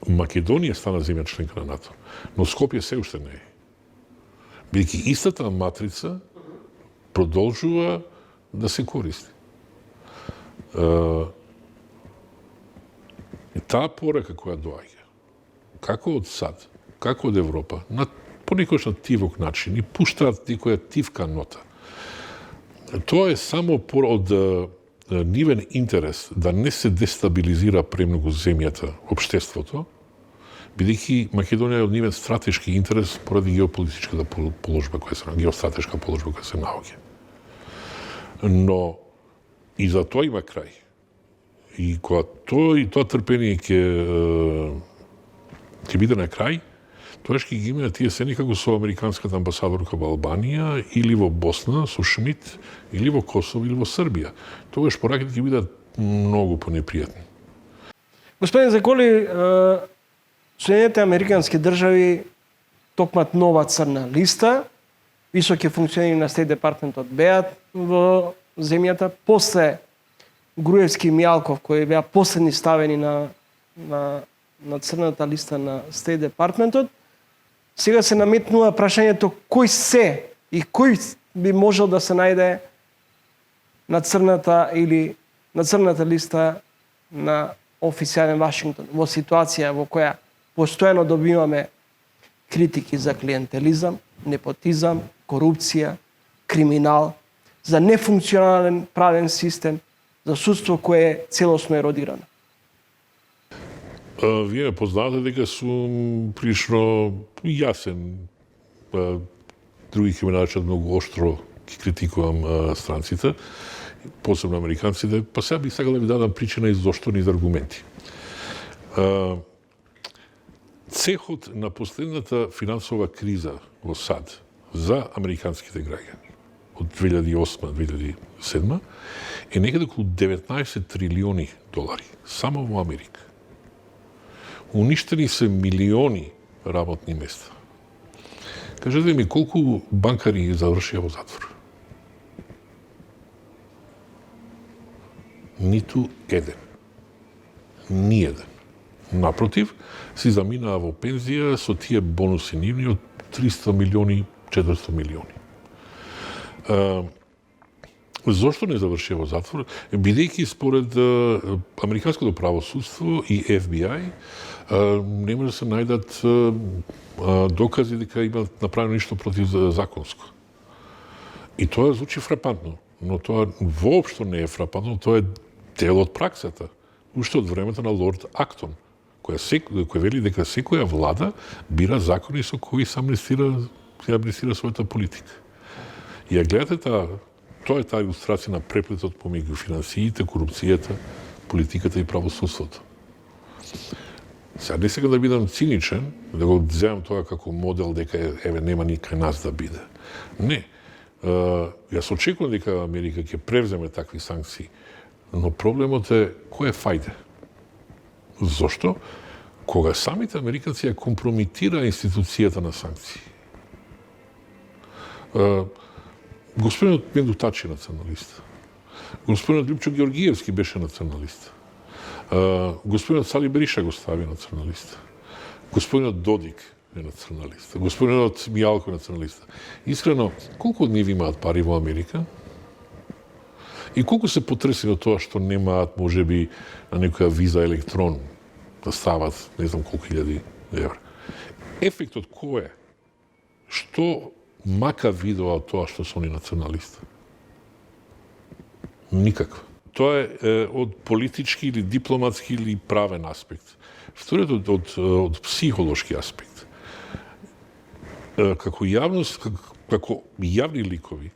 Македонија стана земја членка на НАТО, но Скопје се уште не е. Бидејќи истата матрица продолжува да се користи. Таа порака која доаѓа, како од САД, како од Европа, на понекогаш на тивок начин и пуштаат некоја тивка нота. Тоа е само од нивен интерес да не се дестабилизира премногу земјата, општеството, бидејќи Македонија е од нивен стратешки интерес поради геополитичката положба која се геостратешка положба која се наоѓа. Но и за тоа има крај. И кога тоа трпение ќе биде на крај, тоа ќе ги имаме тие се некако со американската амбасадорка во Албанија или во Босна со Шмидт, или во Косово, или во Србија. Тогаш пораките ќе бидат многу понепријатни. Господин Зеколи, Соединените американски држави токмат нова црна листа, високи функционери на Стейт департментот беат во земјата, после Груевски и Мијалков, кои беа последни ставени на црната листа на Стейт департментот, сега се наметнува прашањето кој се и кој би можел да се најде на црната или на црната листа на официјален Вашингтон во ситуација во која постојано добиваме критики за клиентелизам, непотизам, корупција, криминал, за нефункционален правен систем, за судство кое е целосно еродирано. Вие познавате дека сум прилично јасен. Други ќе ме наречат многу оштро, ќе критикувам странците, посебно американците, па сега би сакал да ви дадам причина и зошто низ аргументи. Цехот на последната финансова криза во САД за американските граѓани од 2008-2007 е некаде околу 19 трилиони долари, само во Америка. Уништени се милиони работни места. Кажете ми, колку банкари завршија во затвор? Ниту еден. Ниеден. Напротив, си заминаа во пензија со тие бонуси нивни од 300 милиони, 400 милиони. Зошто не завршија во затвор? Бидејќи според американското правосудство и FBI не може да се најдат докази дека имаат направено ништо противзаконско. И тоа звучи фрапантно, но тоа воопшто не е фрапантно, тоа е дел од праксата, уште од времето на Лорд Актон, кој вели дека секоја влада бира закони со кои се амнестира својата политика. И ја гледате тоа е таа илустрација на преплетот помеѓу финансиите, корупцијата, политиката и правосудството. Сега не сакам да бидам циничен, да го земам тоа како модел дека еве нема никај нас да биде. Не. Јас очекувам дека Америка ќе превземе такви санкции, но проблемот е кој е фајде. Зошто? Кога самите американци ја компрометира институцијата на санкции. Господинот Менду Тачи националист. Господинот Лјупчо Георгиевски беше националист. Господинот Сали Бериша го стави националист. Господинот Додик е националист. Господинот Мијалко е националист. Искрено, колку од нив имаат пари во Америка? И колку се потресени од тоа што немаат, можеби, на некоја виза електрон да стават, не знам колку илјади евра. Ефектот кој е? Што мака видоа од тоа што се они националисти? Никаква. Тоа е од политички или дипломатски или правен аспект. Вториот од психолошки аспект. како јавност, како јавни ликови,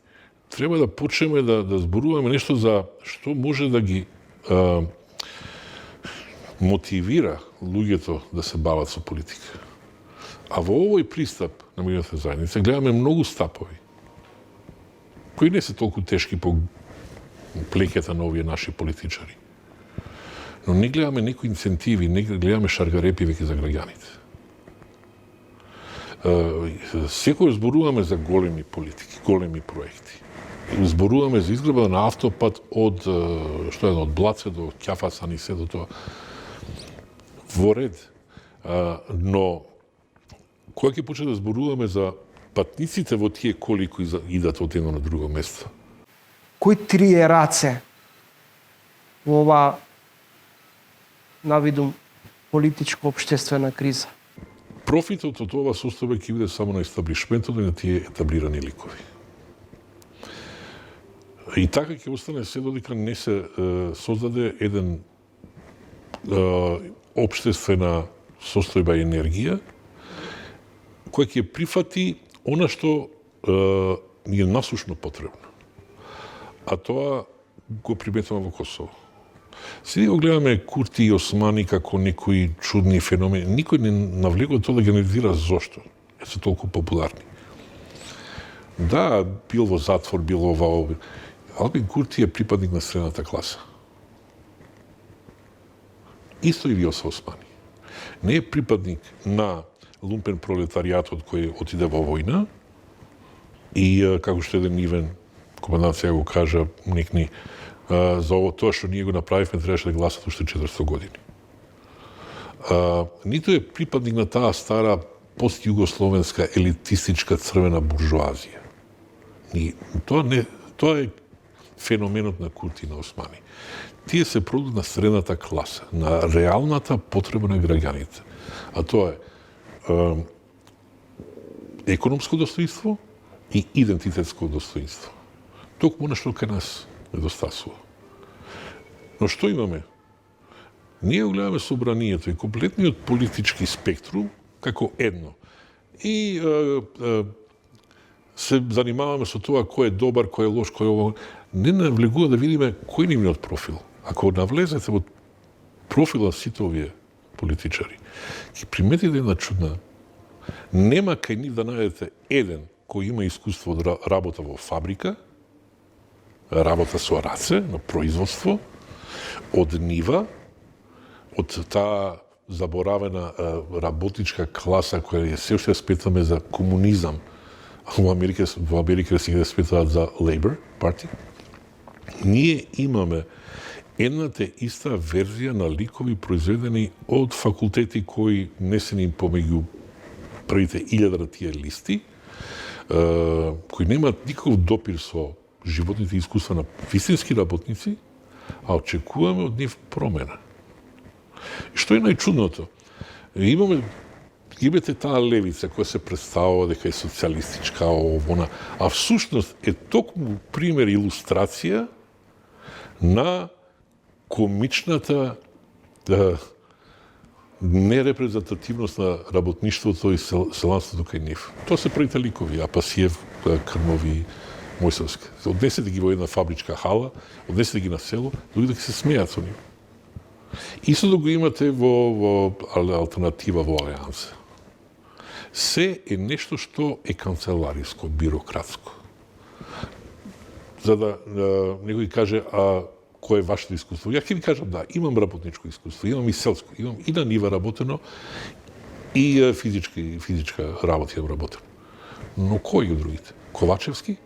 треба да почнеме да зборуваме нешто за што може да ги мотивира луѓето да се бават со политика. А во овој пристап на меѓународната заедница гледаме многу стапови, кои не се толку тешки по плеката на овие наши политичари. Но не гледаме некои инцентиви, не гледаме шаргарепи веќе за граѓаните. Секој зборуваме за големи политики, големи проекти. Зборуваме за изградба на автопат од Блаце до Ќафасан и се до тоа. Во ред. Но кога ќе почне да зборуваме за патниците во тие коли кои идат од едно на друго место? Кои трие раце во ова навидум политичко-обштествена криза? Профитот од ова состојба ќе биде само на естаблишментот и на тие етаблирани ликови. И така ќе остане се додека не се создаде еден обштествена состојба и енергија која ќе прифати она што ни е насушно потребно. А тоа го приметуваме во Косово. Сега го гледаме Курти и Османи како некои чудни феномени. Никој не навлегува тоа да ги анализира зошто се толку популарни. Да, бил во затвор, бил во ова. Албин Курти е припадник на средната класа. Исто и Виоса Османи. Не е припадник на лумпен пролетаријатот кој отиде во војна и, како што еден Ивен командант сега го кажа, некни за ово тоа што ние го направивме, требаше да гласат уште 400 години. Нито е припадник на таа стара постјугословенска елитистичка црвена буржуазија. Тоа е феноменот на Курти и на Османи. Тие се продукт на средната класа, на реалната потреба на граѓаните. А тоа е економско достоинство и идентитетско достоинство. Токму на што кај нас недостасува. Но што имаме? Ние гледаме собранието и комплетниот политички спектрум како едно. И се занимаваме со тоа кој е добар, кој е лош, кој е ово. Не навлегува да видиме кој е нивниот профил. Ако навлезете во профила сите овие политичари, ќе приметите една чудна. Нема кај нив да најдете еден кој има искуство од работа во фабрика, работа со раце, на производство, од нива, од таа заборавена работничка класа која се уште спетаме за комунизам, а во Америка се спетаат за Labour Party. Ние имаме едната иста верзија на ликови произведени од факултети кои несени помеѓу првите 1000 на тие листи, кои немаат никаков допир со животните искуства на вистински работници, а очекуваме од нив промена. Што е најчудното? Имате таа левица која се представува дека е социјалистичка, овона, а всушност е токму пример, илустрација на комичната нерепрезентативност на работништвото и селанството кај нив. Тоа се првите ликови, Апасиев, Крмови, Мојсовски. Однесете ги во една фабричка хала, однесете ги на село, луѓето ќе се смеат со нив. Исто да го имате во алтернатива во Алијанса. Се е нешто што е канцелариско, бирократско. За да некој каже, а кој е вашето искуство? Ја ќе ви кажам, да, имам работничко искуство, имам и селско, имам и на нива работено, и физичка работа имам работено. Но кој ги другите? Ковачевски?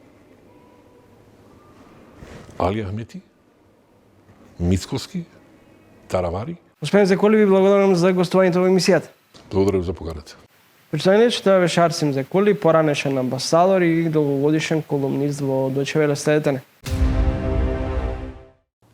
Али Ахмети? Мицковски? Таравари? Господин Зеколи, ви благодарам за гостувањето во емисијата. Благодарам за поканата. Почитувани, тоа беше Арсим Зеколи, поранешен амбасадор и долгогодишен колумнист во Дојче Веле. Следете не.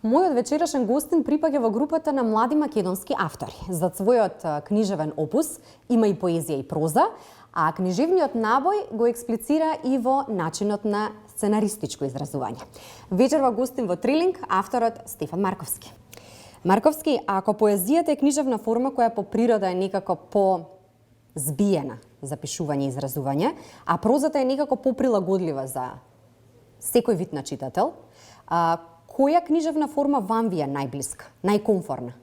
Мојот вечерашен гостин припаѓа во групата на млади македонски автори. За својот книжевен опус има и поезија и проза, а книжевниот набој го експлицира и во начинот на сценаристичко изразување. Вечерва гостин во Трилинг авторот Стефан Марковски. Марковски, ако поезијата е книжевна форма која по природа е некако по-збиена, за пишување и изразување, а прозата е некако поприлагодлива за секој вид на читател. Која книжевна форма вам ви е најблиска, најкомфорна?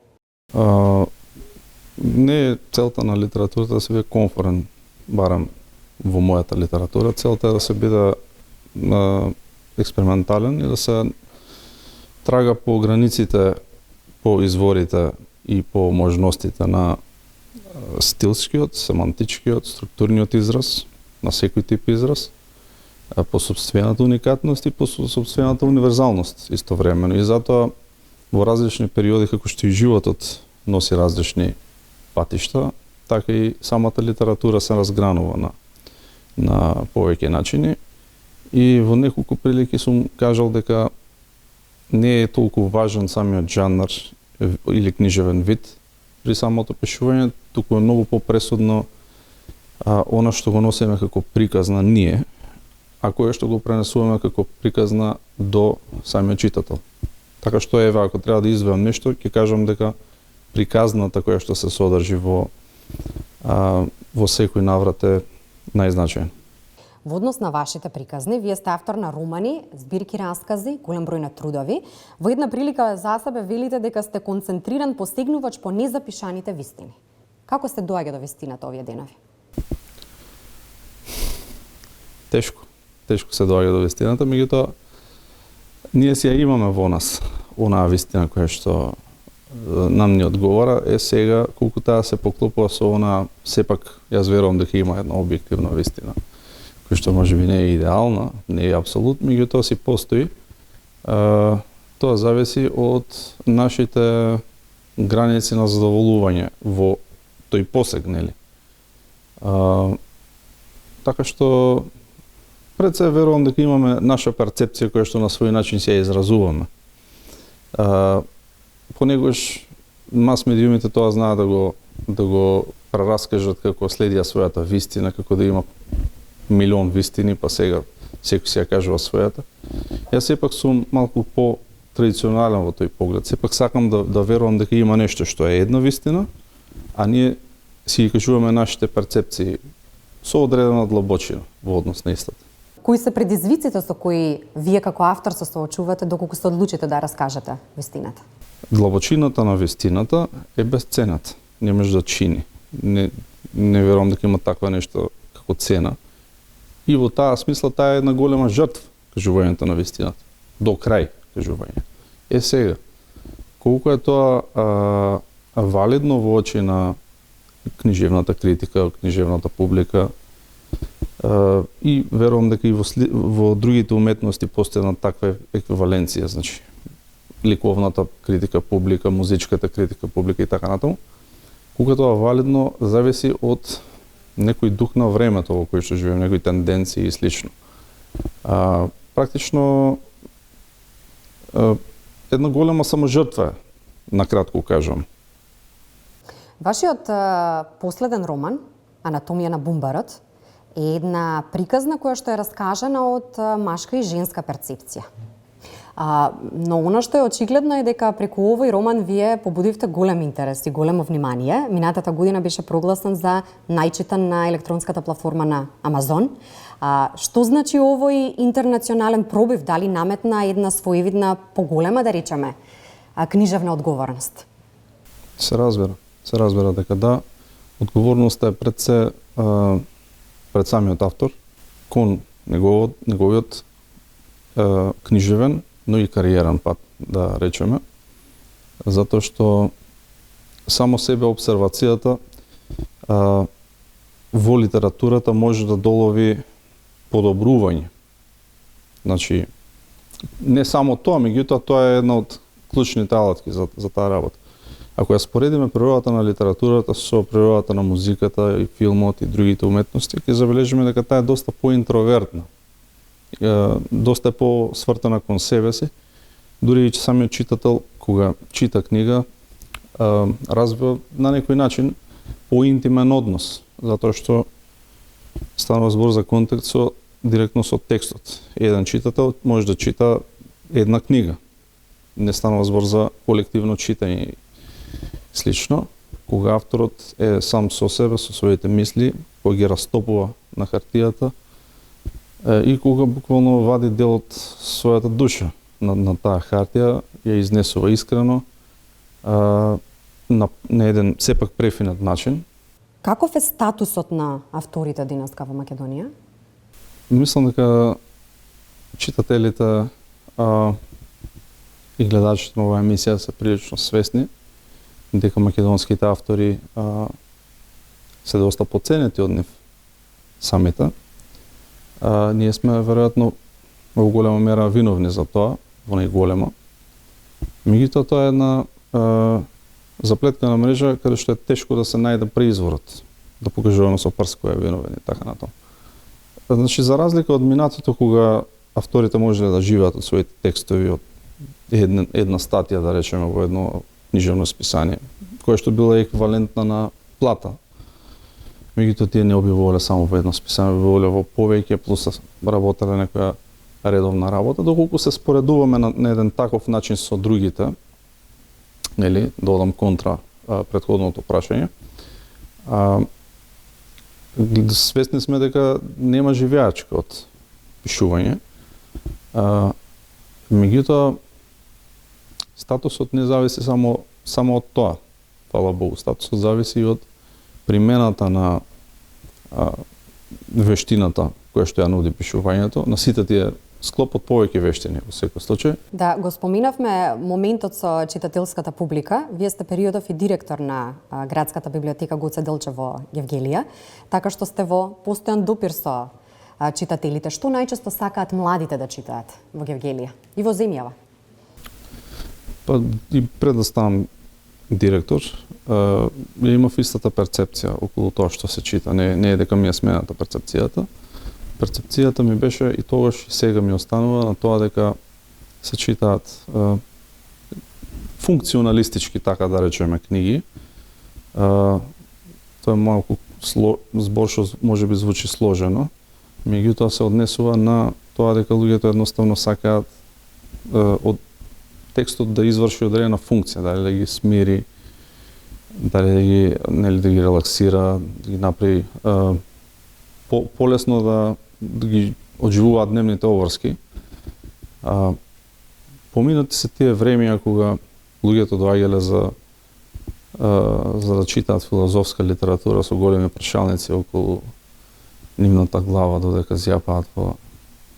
Не е целта на литературата да се биде комфорен, барем во мојата литература. Целта е да се биде експериментален и да се трага по границите, по изворите и по можностите на стилскиот, семантичкиот, структурниот израз, на секој тип израз, по собствената уникатност и по собствената универзалност истовремено. И затоа во различни периоди, како што и животот носи различни патишта, така и самата литература се разгранува на повеќе начини. И во неколку прилики сум кажал дека не е толку важен самиот жанр или книжевен вид при самото пишување, туку е многу попресудно она што го носиме како приказна ние, а кое што го пренесуваме како приказна до самиот читател. Така што еве, ако треба да извеам нешто, ќе кажам дека приказната која што се содржи во секој наврат е најзначајна. Во однос на вашите приказни, вие сте автор на романи, збирки раскази, голем број на трудови. Во една прилика за себе велите дека сте концентриран постигнувач по незапишаните вистини. Како се доаѓа до вистината овие денови? Тешко се доаѓа до вистината, меѓутоа ние си ја имаме во нас онаа вистина која што нам не одговара, сега колку таа се поклопува со она, сепак јас верувам дека има една објективна вистина, која што можеби не е идеална, не е апсолут, меѓутоа си постои. Тоа зависи од нашите граници на задоволување во тој посег, нели? Така што пред се верувам дека имаме наша перцепција која што на свој начин се ја изразуваме. Понегош мас медиумите тоа знаат да го прераскажат како следија својата вистина, како да има милион вистини, па сега секој си ја кажува својата. Јас сепак сум малку по-традиционален во тој поглед. Сепак сакам да верувам дека има нешто што е една вистина, а ние си ги кажуваме нашите перцепции со одредена длабочина во однос на истата. Кои се предизвиците со кои вие како автор се соочувате доколку се одлучите да раскажете вистината? Длабочината на вистината е безцената. Не може да чини. Не верувам дека има таква нешто како цена. И во таа смисла таа е една голема жртва, кажувањето на вистината. До крај кажување. Сега, колку е тоа валидно во очи на книжевната критика, книжевната публика, и верувам дека и во другите уметности постои една таква еквиваленција, значи ликовната критика публика, музичката критика публика и така натаму. Колку тоа валидно зависи од некој дух на времето во кој што живееме, некои тенденции и слично. Практично една голема саможртва, накратко кажам. Вашиот последен роман, Анатомија на бумбарот, е една приказна која што е раскажана од машка и женска перцепција. Но она што е очигледно е дека преку овој роман вие побудивте голем интерес и големо внимание. Минатата година беше прогласен за најчитан на електронската платформа на Амазон. Што значи овој интернационален пробив? Дали наметна една своевидна поголема, да речеме, книжевна одговорност? Се разбира дека да, одговорноста е пред самиот автор, кон неговиот книжевен, но и кариерен пат, да речеме, затоа што само себе обсервацијата во литературата може да долови подобрување. Значи, не само тоа, меѓутоа тоа е една од клучните алатки за таа работа. Ако ја споредиме природата на литературата со природата на музиката и филмот и другите уметности, ќе забележиме дека таа е доста поинтровертна. Доста е по-свртена кон себе си, дури и че самиот читател, кога чита книга, развива на некој начин поинтимен однос, затоа што станува збор за контекст директно со текстот. Еден читател може да чита една книга. Не станува збор за колективно читање. Слично, кога авторот е сам со себе, со своите мисли, кога ги растопува на хартијата и кога буквално вади дел од својата душа на таа хартија, ја изнесува искрено на еден сепак префинат начин. Каков е статусот на авторите денеска во Македонија? Мислам дека читателите и гледачите на оваа емисија се прилично свесни дека македонските автори се доста поценети од нив самите. Ние сме веројатно во голема мера виновни за тоа, во најголема. Меѓутоа тоа е една заплеткана мрежа каде што е тешко да се најде преизворот, да покажуваме со прст кој е виновен и така натаму. Значи, за разлика од минатото кога авторите можеле да живеат од своите текстови, од една статија, да речеме, во едно книжевно списание, кое што била еквивалентна на плата. Меѓутоа тие не објавувале само во едно списание, објавувале во повеќе, плюс работеле некоја редовна работа, доколку се споредуваме на еден таков начин со другите, нели, да одам контра претходното прашање. Свесни сме дека нема живеачка од пишување. Меѓутоа, статусот не зависи само од тоа. Фала Богу, статусот зависи и од примената на вештината која што ја нуди пишувањето, на сите тие склоп од повеќе вештини во секој случај. Да, го споминавме моментот со читателската публика. Вие сте периодов и директор на градската библиотека Гоце Делчев во Гевгелија, така што сте во постојан допир со читателите. Што најчесто сакаат младите да читаат во Гевгелија и во земјава? Па и пред да станам директор, имав истата перцепција околу тоа што се чита. Не е дека ми е смената перцепцијата. Перцепцијата ми беше и тогаш и сега ми останува на тоа дека се читаат функционалистички, така да речеме, книги. Тоа е малку збор што можеби звучи сложено, меѓутоа се однесува на тоа дека луѓето едноставно сакаат од текстот да изврши одредена функција, дали да ги смири, дали да ги релаксира, да ги направи полесно да ги одживуваат дневните обврски. Поминати се тие времења кога луѓето доаѓале за да читаат филозофска литература со големи прашалници околу нивната глава додека зјапаат во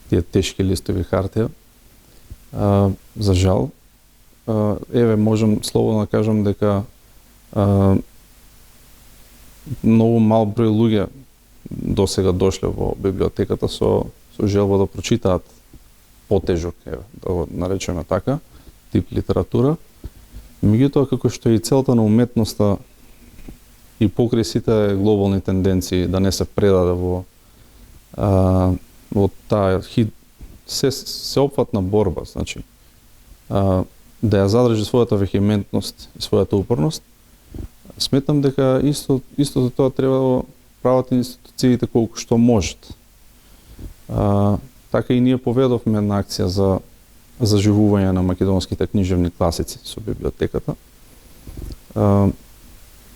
тие тешки листови хартија. За жал, еве можам слободно да кажам дека многу мал број луѓе досега дошле во библиотеката со желба да прочитаат потежок, да го наречеме така, тип литература. Меѓутоа, како што и целта на уметноста и покрај сите глобални тенденции да не се предаде во таа сеопфатна борба, значи да ја задржи својата вехементност и својата упорност, сметам дека истото тоа треба да прават институциите колку што можат. Така и ние поведовме една акција за заживување на македонските книжевни класици со библиотеката.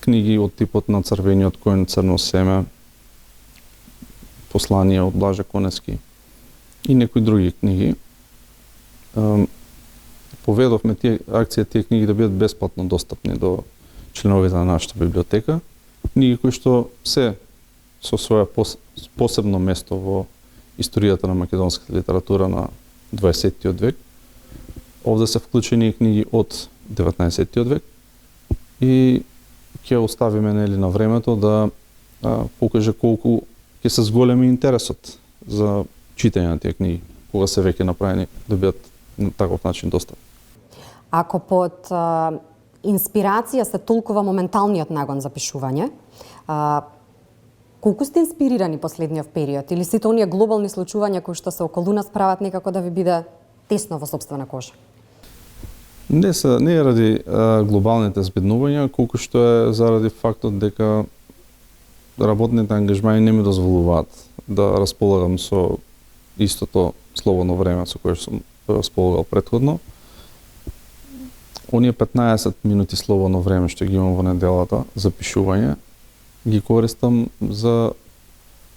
Книги од типот на Црвениот коњ, Црно семе, Послание од Блаже Конески и некои други книги. Поведовме тие книги да бидат бесплатно достапни до членовите на нашата библиотека. Книги кои што се со своја посебно место во историјата на македонската литература на 20 век. Овде се вклучени книги од 19 век и ќе оставиме на времето да покаже колку ќе се зголеми интересот за читање на тие книги, кога се веќе направени да бидат на таков начин достапни. Ако под инспирација се толкува моменталниот нагон за пишување, колку сте инспирирани последниот период или сите оние глобални случувања кои што се околу нас прават некако да ви биде тесно во сопствена кожа? Не е ради глобалните збеднувања, колку што е заради фактот дека работните ангажмани не ми дозволуваат да располагам со истото слободно време со кое сум располагал претходно. Оние 15 минути слободно време што ги имам во неделата за пишување, ги користам за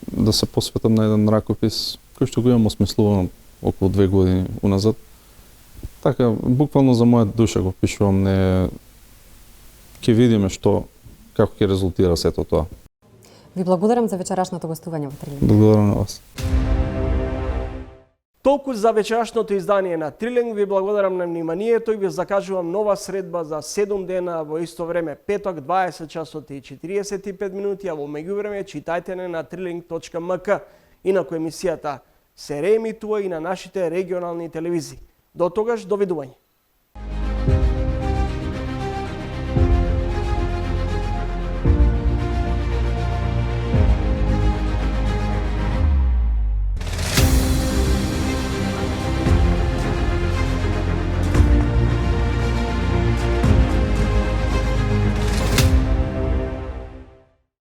да се посветам на еден ракопис кој што го имам осмислувано околу 2 години уназад. Така, буквално за моја душа го пишувам, не ќе видиме како ќе резултира сето тоа. Ви благодарам за вечерашното гостување во Трилинг. Благодарам на вас. Толку за вечерашното издание на Трилинг. Ви благодарам на вниманието и ви закажувам нова средба за 7 дена во исто време, петок 20 часот и 45 минути, а во меѓувреме читајте на трилинг.мк. Инаку емисијата се реемитува и на нашите регионални телевизии. До тогаш, довидување.